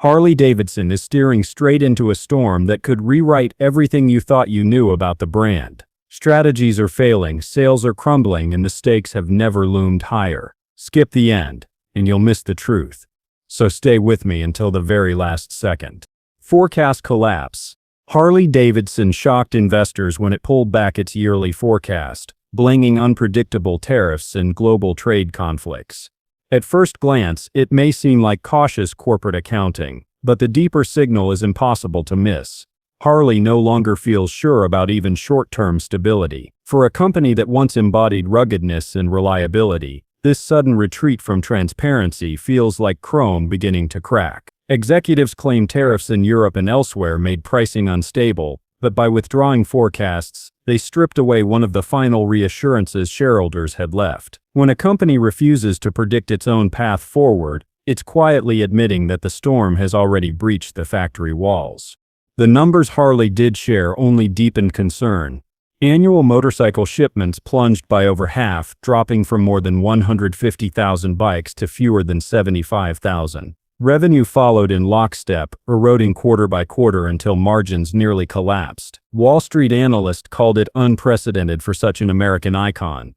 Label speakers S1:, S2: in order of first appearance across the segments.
S1: Harley-Davidson is steering straight into a storm that could rewrite everything you thought you knew about the brand. Strategies are failing, sales are crumbling, and the stakes have never loomed higher. Skip the end, and you'll miss the truth. So stay with me until the very last second. Forecast collapse. Harley-Davidson shocked investors when it pulled back its yearly forecast, blaming unpredictable tariffs and global trade conflicts. At first glance, it may seem like cautious corporate accounting, but the deeper signal is impossible to miss. Harley no longer feels sure about even short-term stability. For a company that once embodied ruggedness and reliability, this sudden retreat from transparency feels like chrome beginning to crack. Executives claim tariffs in Europe and elsewhere made pricing unstable, but by withdrawing forecasts, they stripped away one of the final reassurances shareholders had left. When a company refuses to predict its own path forward, it's quietly admitting that the storm has already breached the factory walls. The numbers Harley did share only deepened concern. Annual motorcycle shipments plunged by over half, dropping from more than 150,000 bikes to fewer than 75,000. Revenue followed in lockstep, eroding quarter by quarter until margins nearly collapsed. Wall Street analysts called it unprecedented for such an American icon.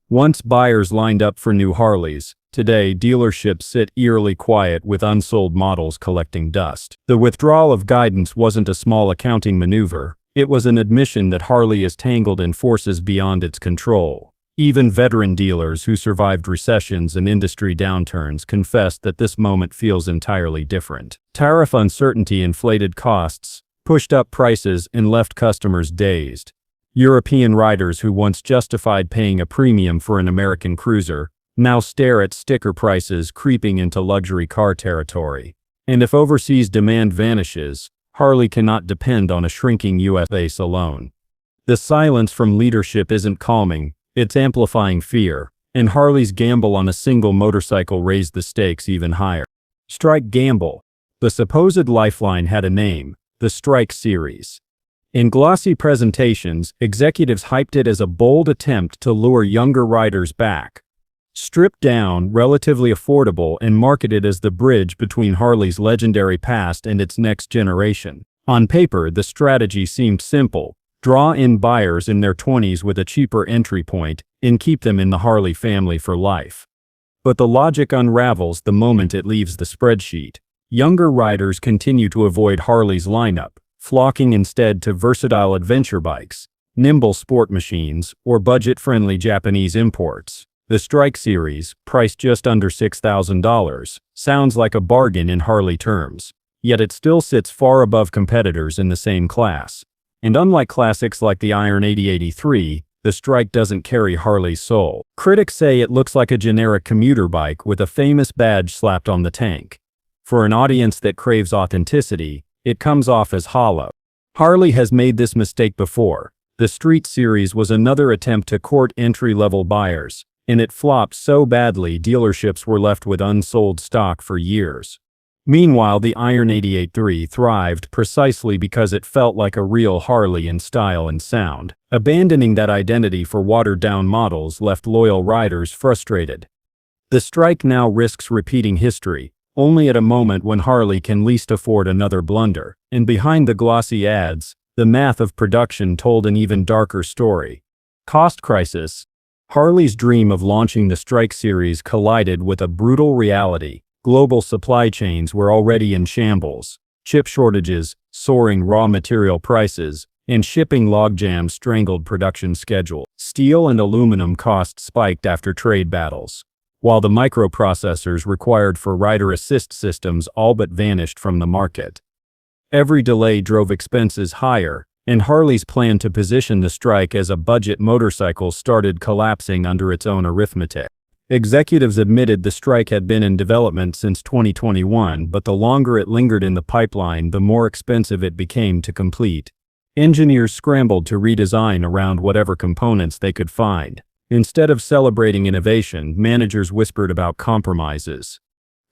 S1: Once buyers lined up for new Harleys, today dealerships sit eerily quiet with unsold models collecting dust. The withdrawal of guidance wasn't a small accounting maneuver. It was an admission that Harley is tangled in forces beyond its control. Even veteran dealers who survived recessions and industry downturns confessed that this moment feels entirely different. Tariff uncertainty inflated costs, pushed up prices, and left customers dazed. European riders who once justified paying a premium for an American cruiser now stare at sticker prices creeping into luxury car territory. And if overseas demand vanishes, Harley cannot depend on a shrinking US base alone. The silence from leadership isn't calming. It's amplifying fear, and Harley's gamble on a single motorcycle raised the stakes even higher. Strike Gamble. The supposed lifeline had a name, the Strike Series. In glossy presentations, executives hyped it as a bold attempt to lure younger riders back. Stripped down, relatively affordable, and marketed as the bridge between Harley's legendary past and its next generation. On paper, the strategy seemed simple. Draw in buyers in their 20s with a cheaper entry point and keep them in the Harley family for life. But the logic unravels the moment it leaves the spreadsheet. Younger riders continue to avoid Harley's lineup, flocking instead to versatile adventure bikes, nimble sport machines, or budget-friendly Japanese imports. The Strike Series, priced just under $6,000, sounds like a bargain in Harley terms, yet it still sits far above competitors in the same class. And unlike classics like the Iron 8083, the Strike doesn't carry Harley's soul. Critics say it looks like a generic commuter bike with a famous badge slapped on the tank. For an audience that craves authenticity, it comes off as hollow. Harley has made this mistake before. The Street Series was another attempt to court entry-level buyers, and it flopped so badly dealerships were left with unsold stock for years. Meanwhile, the Iron 883 thrived precisely because it felt like a real Harley in style and sound. Abandoning that identity for watered-down models left loyal riders frustrated. The Strike now risks repeating history, only at a moment when Harley can least afford another blunder. And behind the glossy ads, the math of production told an even darker story. Cost crisis. Harley's dream of launching the Strike Series collided with a brutal reality. Global supply chains were already in shambles. Chip shortages, soaring raw material prices, and shipping logjams strangled production schedules. Steel and aluminum costs spiked after trade battles, while the microprocessors required for rider assist systems all but vanished from the market. Every delay drove expenses higher, and Harley's plan to position the Strike as a budget motorcycle started collapsing under its own arithmetic. Executives admitted the Strike had been in development since 2021, but the longer it lingered in the pipeline, the more expensive it became to complete. Engineers scrambled to redesign around whatever components they could find. Instead of celebrating innovation, managers whispered about compromises.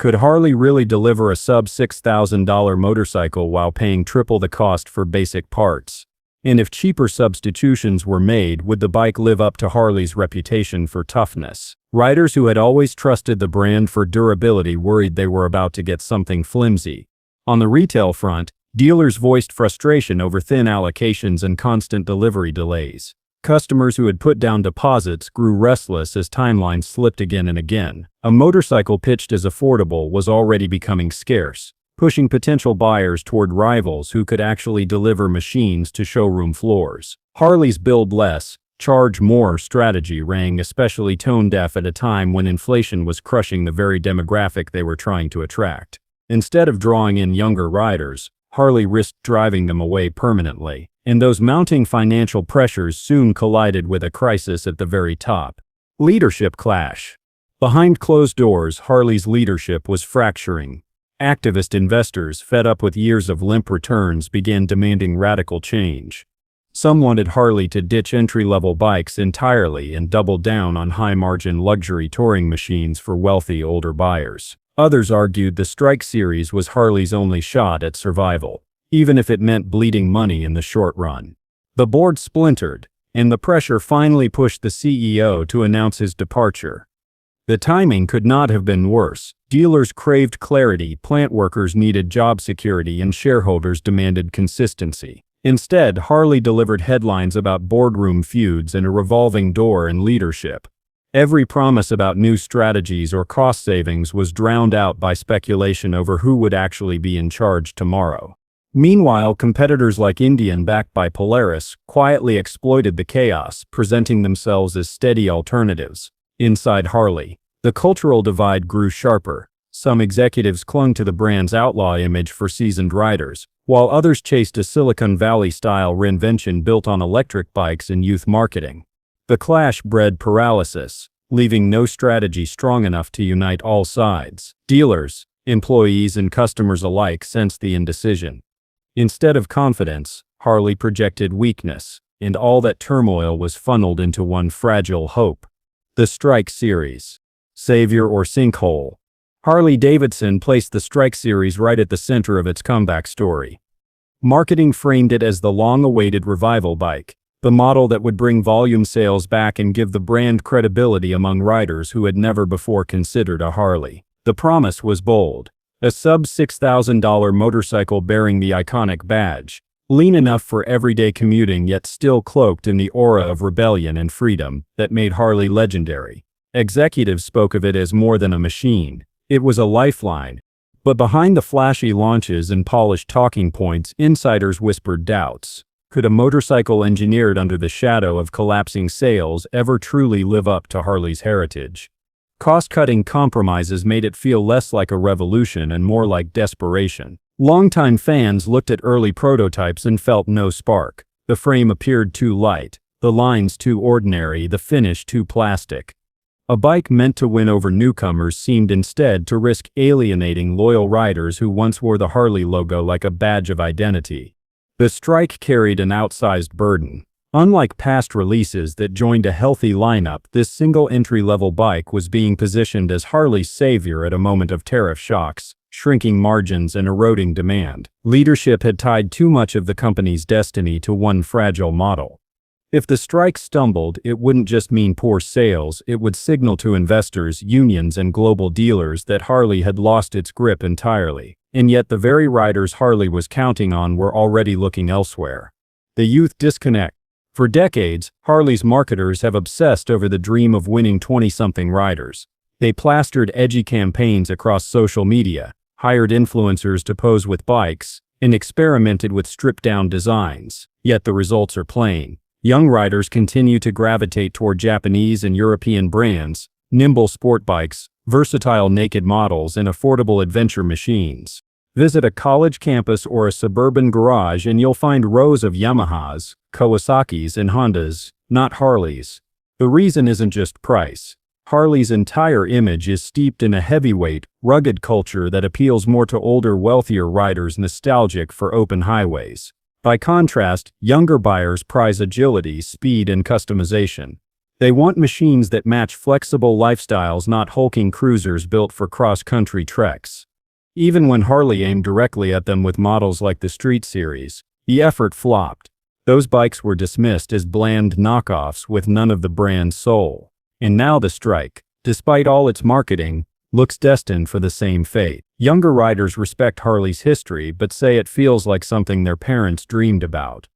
S1: Could Harley really deliver a sub-$6,000 motorcycle while paying triple the cost for basic parts? And if cheaper substitutions were made, would the bike live up to Harley's reputation for toughness? Riders who had always trusted the brand for durability worried they were about to get something flimsy. On the retail front, dealers voiced frustration over thin allocations and constant delivery delays. Customers who had put down deposits grew restless as timelines slipped again and again. A motorcycle pitched as affordable was already becoming scarce, pushing potential buyers toward rivals who could actually deliver machines to showroom floors. Harley's build less, charge more strategy rang especially tone-deaf at a time when inflation was crushing the very demographic they were trying to attract. Instead of drawing in younger riders, Harley risked driving them away permanently, and those mounting financial pressures soon collided with a crisis at the very top. Leadership clash. Behind closed doors, Harley's leadership was fracturing. Activist investors, fed up with years of limp returns, began demanding radical change. Some wanted Harley to ditch entry-level bikes entirely and double down on high-margin luxury touring machines for wealthy older buyers. Others argued the Strike series was Harley's only shot at survival, even if it meant bleeding money in the short run. The board splintered, and the pressure finally pushed the CEO to announce his departure. The timing could not have been worse. Dealers craved clarity, plant workers needed job security, and shareholders demanded consistency. Instead, Harley delivered headlines about boardroom feuds and a revolving door in leadership. Every promise about new strategies or cost savings was drowned out by speculation over who would actually be in charge tomorrow. Meanwhile, competitors like Indian, backed by Polaris, quietly exploited the chaos, presenting themselves as steady alternatives. Inside Harley, the cultural divide grew sharper. Some executives clung to the brand's outlaw image for seasoned riders, while others chased a Silicon Valley-style reinvention built on electric bikes and youth marketing. The clash bred paralysis, leaving no strategy strong enough to unite all sides. Dealers, employees, and customers alike sensed the indecision. Instead of confidence, Harley projected weakness, and all that turmoil was funneled into one fragile hope: the Strike series. Savior or sinkhole? Harley-Davidson placed the Strike series right at the center of its comeback story. Marketing framed it as the long-awaited revival bike, the model that would bring volume sales back and give the brand credibility among riders who had never before considered a Harley. The promise was bold: a sub-$6,000 motorcycle bearing the iconic badge, lean enough for everyday commuting yet still cloaked in the aura of rebellion and freedom that made Harley legendary. Executives spoke of it as more than a machine. It was a lifeline. But behind the flashy launches and polished talking points, insiders whispered doubts. Could a motorcycle engineered under the shadow of collapsing sales ever truly live up to Harley's heritage? Cost-cutting compromises made it feel less like a revolution and more like desperation. Longtime fans looked at early prototypes and felt no spark. The frame appeared too light, the lines too ordinary, the finish too plastic. A bike meant to win over newcomers seemed instead to risk alienating loyal riders who once wore the Harley logo like a badge of identity. The Strike carried an outsized burden. Unlike past releases that joined a healthy lineup, this single entry-level bike was being positioned as Harley's savior at a moment of tariff shocks, shrinking margins, and eroding demand. Leadership had tied too much of the company's destiny to one fragile model. If the Strike stumbled, it wouldn't just mean poor sales, it would signal to investors, unions, and global dealers that Harley had lost its grip entirely. And yet the very riders Harley was counting on were already looking elsewhere. The youth disconnect. For decades, Harley's marketers have obsessed over the dream of winning 20-something riders. They plastered edgy campaigns across social media, hired influencers to pose with bikes, and experimented with stripped-down designs. Yet the results are plain. Young riders continue to gravitate toward Japanese and European brands, nimble sport bikes, versatile naked models, and affordable adventure machines. Visit a college campus or a suburban garage and you'll find rows of Yamahas, Kawasaki's, and Hondas, not Harleys. The reason isn't just price. Harley's entire image is steeped in a heavyweight, rugged culture that appeals more to older, wealthier riders nostalgic for open highways. By contrast, younger buyers prize agility, speed, and customization. They want machines that match flexible lifestyles, not hulking cruisers built for cross-country treks. Even when Harley aimed directly at them with models like the Street Series, the effort flopped. Those bikes were dismissed as bland knockoffs with none of the brand's soul. And now the Strike, despite all its marketing, looks destined for the same fate. Younger riders respect Harley's history but say it feels like something their parents dreamed about.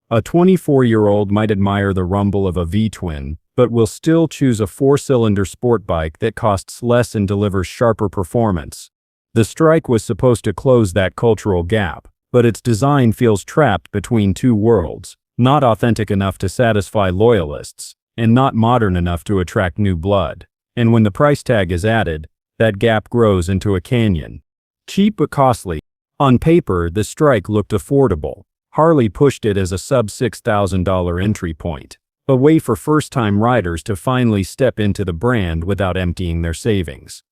S1: A 24-year-old might admire the rumble of a V-twin, but will still choose a four-cylinder sport bike that costs less and delivers sharper performance. The Strike was supposed to close that cultural gap, but its design feels trapped between two worlds, not authentic enough to satisfy loyalists, and not modern enough to attract new blood. And when the price tag is added, that gap grows into a canyon. Cheap but costly. On paper, the Strike looked affordable. Harley pushed it as a sub-$6,000 entry point, a way for first-time riders to finally step into the brand without emptying their savings.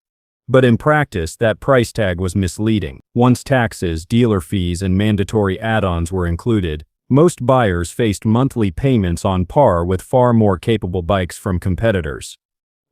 S1: But in practice, that price tag was misleading. Once taxes, dealer fees, and mandatory add-ons were included, most buyers faced monthly payments on par with far more capable bikes from competitors.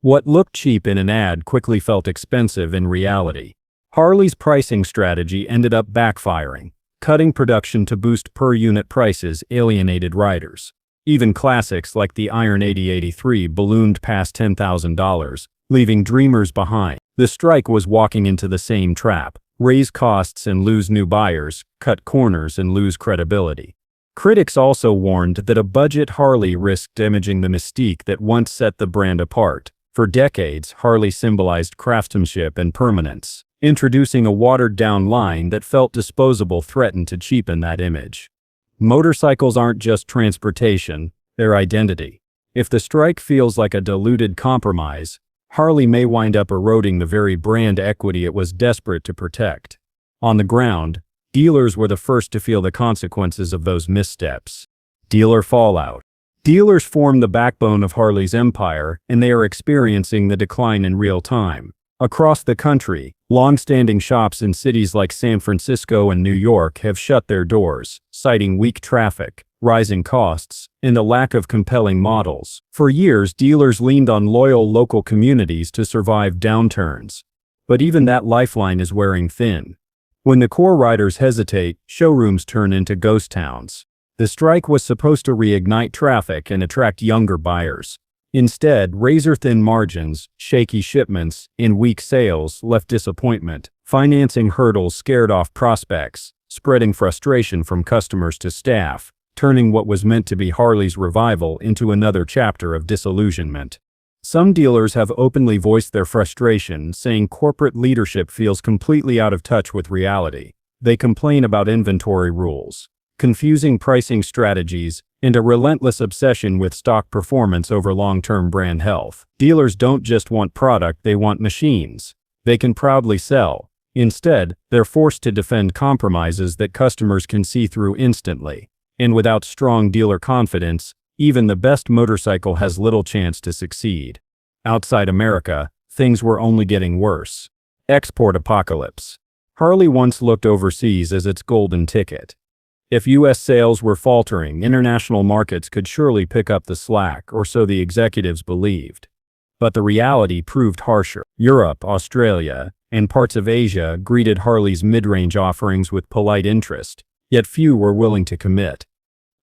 S1: What looked cheap in an ad quickly felt expensive in reality. Harley's pricing strategy ended up backfiring. Cutting production to boost per-unit prices alienated riders. Even classics like the Iron 8083 ballooned past $10,000, leaving dreamers behind. The Strike was walking into the same trap: raise costs and lose new buyers, cut corners and lose credibility. Critics also warned that a budget Harley risked damaging the mystique that once set the brand apart. For decades, Harley symbolized craftsmanship and permanence. Introducing a watered-down line that felt disposable threatened to cheapen that image. Motorcycles aren't just transportation, they're identity. If the Strike feels like a diluted compromise, Harley may wind up eroding the very brand equity it was desperate to protect. On the ground, dealers were the first to feel the consequences of those missteps. Dealer fallout. Dealers form the backbone of Harley's empire, and they are experiencing the decline in real time. Across the country, long-standing shops in cities like San Francisco and New York have shut their doors, citing weak traffic, rising costs, and a lack of compelling models. For years, dealers leaned on loyal local communities to survive downturns. But even that lifeline is wearing thin. When the core riders hesitate, showrooms turn into ghost towns. The Strike was supposed to reignite traffic and attract younger buyers. Instead, razor-thin margins, shaky shipments, and weak sales left disappointment. Financing hurdles scared off prospects, spreading frustration from customers to staff, turning what was meant to be Harley's revival into another chapter of disillusionment. Some dealers have openly voiced their frustration, saying corporate leadership feels completely out of touch with reality. They complain about inventory rules, confusing pricing strategies, and a relentless obsession with stock performance over long-term brand health. Dealers don't just want product, they want machines they can proudly sell. Instead, they're forced to defend compromises that customers can see through instantly. And without strong dealer confidence, even the best motorcycle has little chance to succeed. Outside America, things were only getting worse. Export apocalypse. Harley once looked overseas as its golden ticket. If U.S. sales were faltering, international markets could surely pick up the slack, or so the executives believed. But the reality proved harsher. Europe, Australia, and parts of Asia greeted Harley's mid-range offerings with polite interest, yet few were willing to commit.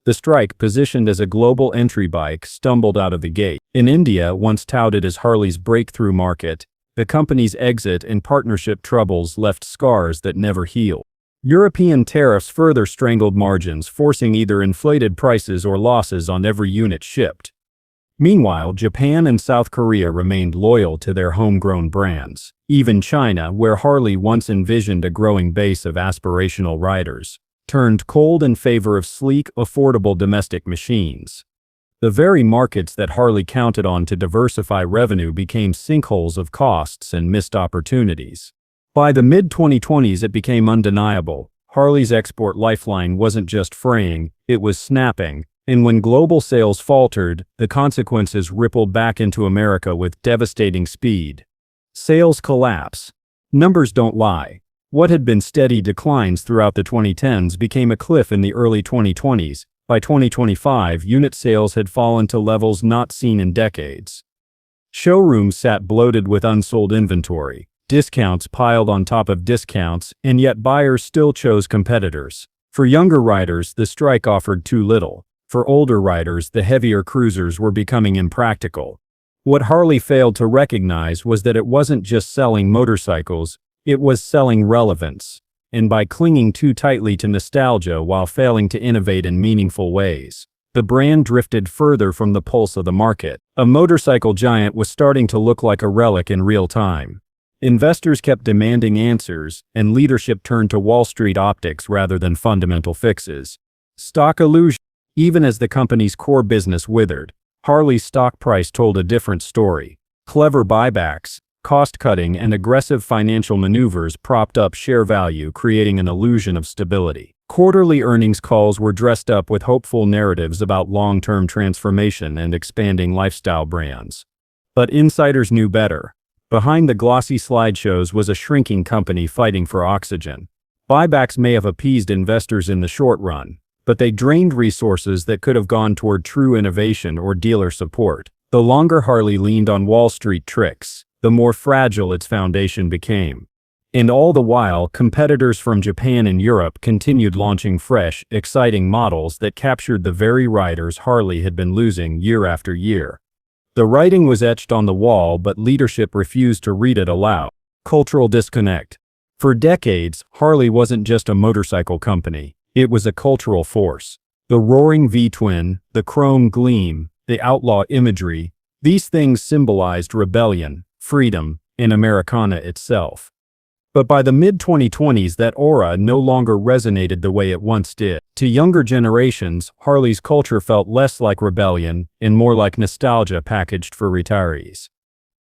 S1: The Strike, positioned as a global entry bike, stumbled out of the gate. In India, once touted as Harley's breakthrough market, the company's exit and partnership troubles left scars that never healed. European tariffs further strangled margins, forcing either inflated prices or losses on every unit shipped. Meanwhile, Japan and South Korea remained loyal to their homegrown brands. Even China, where Harley once envisioned a growing base of aspirational riders, turned cold in favor of sleek, affordable domestic machines. The very markets that Harley counted on to diversify revenue became sinkholes of costs and missed opportunities. By the mid-2020s, it became undeniable. Harley's export lifeline wasn't just fraying, it was snapping. And when global sales faltered, the consequences rippled back into America with devastating speed. Sales collapse. Numbers don't lie. What had been steady declines throughout the 2010s became a cliff in the early 2020s. By 2025, unit sales had fallen to levels not seen in decades. Showrooms sat bloated with unsold inventory. Discounts piled on top of discounts, and yet buyers still chose competitors. For younger riders, the Strike offered too little. For older riders, the heavier cruisers were becoming impractical. What Harley failed to recognize was that it wasn't just selling motorcycles, It was selling relevance, and by clinging too tightly to nostalgia while failing to innovate in meaningful ways, the brand drifted further from the pulse of the market. A motorcycle giant was starting to look like a relic in real time. Investors kept demanding answers, and leadership turned to Wall Street optics rather than fundamental fixes. Stock illusion. Even as the company's core business withered, Harley's stock price told a different story. Clever buybacks, cost-cutting, and aggressive financial maneuvers propped up share value, creating an illusion of stability. Quarterly earnings calls were dressed up with hopeful narratives about long-term transformation and expanding lifestyle brands. But insiders knew better. Behind the glossy slideshows was a shrinking company fighting for oxygen. Buybacks may have appeased investors in the short run, but they drained resources that could have gone toward true innovation or dealer support. The longer Harley leaned on Wall Street tricks, the more fragile its foundation became. And all the while, competitors from Japan and Europe continued launching fresh, exciting models that captured the very riders Harley had been losing year after year. The writing was etched on the wall, but leadership refused to read it aloud. Cultural disconnect. For decades, Harley wasn't just a motorcycle company. It was a cultural force. The roaring V-twin, the chrome gleam, the outlaw imagery, these things symbolized rebellion, freedom, and Americana itself. But by the mid-2020s, that aura no longer resonated the way it once did. To younger generations, Harley's culture felt less like rebellion and more like nostalgia packaged for retirees.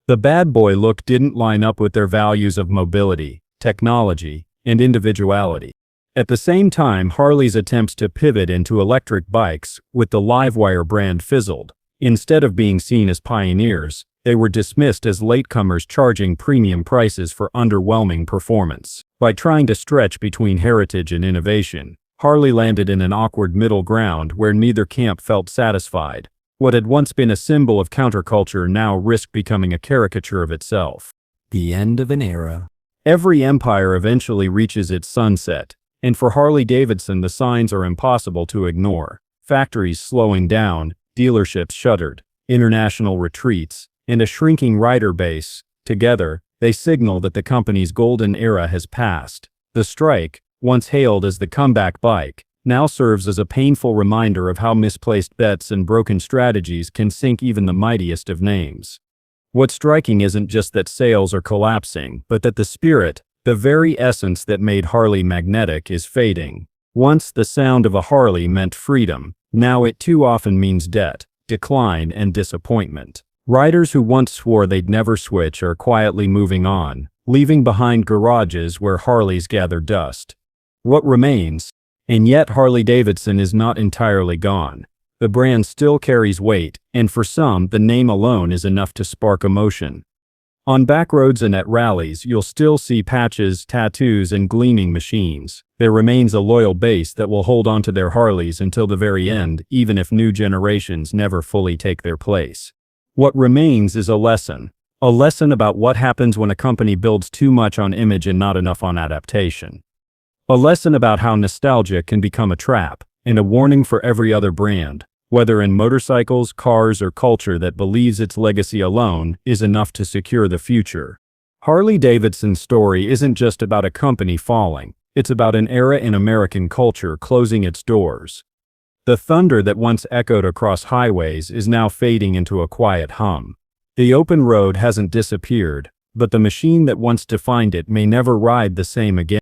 S1: The bad boy look didn't line up with their values of mobility, technology, and individuality. At the same time, Harley's attempts to pivot into electric bikes with the Livewire brand fizzled. Instead of being seen as pioneers, they were dismissed as latecomers charging premium prices for underwhelming performance. By trying to stretch between heritage and innovation, Harley landed in an awkward middle ground where neither camp felt satisfied. What had once been a symbol of counterculture now risked becoming a caricature of itself. The end of an era. Every empire eventually reaches its sunset, and for Harley-Davidson the signs are impossible to ignore. Factories slowing down, dealerships shuttered, international retreats, and a shrinking rider base. Together, they signal that the company's golden era has passed. The strike, once hailed as the comeback bike, now serves as a painful reminder of how misplaced bets and broken strategies can sink even the mightiest of names. What's striking isn't just that sales are collapsing, but that the spirit, the very essence that made Harley magnetic, is fading. Once the sound of a Harley meant freedom, now it too often means debt, decline, and disappointment. Riders who once swore they'd never switch are quietly moving on, leaving behind garages where Harleys gather dust. What remains? And yet Harley-Davidson is not entirely gone. The brand still carries weight, and for some, the name alone is enough to spark emotion. On backroads and at rallies, you'll still see patches, tattoos, and gleaming machines. There remains a loyal base that will hold on to their Harleys until the very end, even if new generations never fully take their place. What remains is a lesson about what happens when a company builds too much on image and not enough on adaptation. A lesson about how nostalgia can become a trap, and a warning for every other brand, whether in motorcycles, cars, or culture, that believes its legacy alone is enough to secure the future. Harley-Davidson's story isn't just about a company falling, it's about an era in American culture closing its doors. The thunder that once echoed across highways is now fading into a quiet hum. The open road hasn't disappeared, but the machine that once defined it may never ride the same again.